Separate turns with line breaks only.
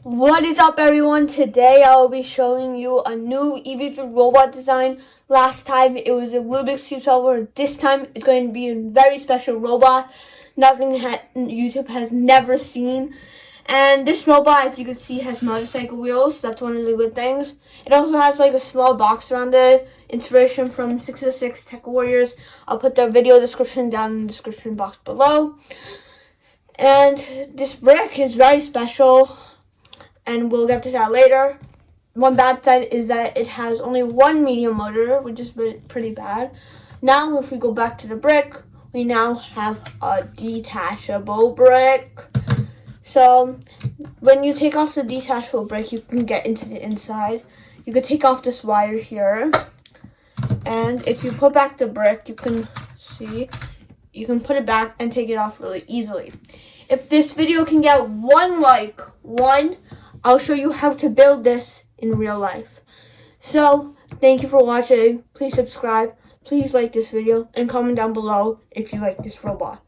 What is up, everyone? Today I will be showing you a new EV3 robot design. Last time it was a Rubik's Cube solver. This time it's going to be a very special robot. Nothing YouTube has never seen. And this robot, as you can see, has motorcycle wheels. That's one of the good things. It also has like a small box around it. Inspiration from 606 Tech Warriors. I'll put their video description down in the description box below. And this brick is very special, and we'll get to that later. One bad side is that it has only one medium motor, which is pretty bad. Now, if we go back to the brick, we now have a detachable brick. So, when you take off the detachable brick, you can get into the inside. You can take off this wire here. And if you put back the brick, you can see, you can put it back and take it off really easily. If this video can get one like, I'll show you how to build this in real life. So, thank you for watching. Please subscribe. Please like this video and comment down below if you like this robot.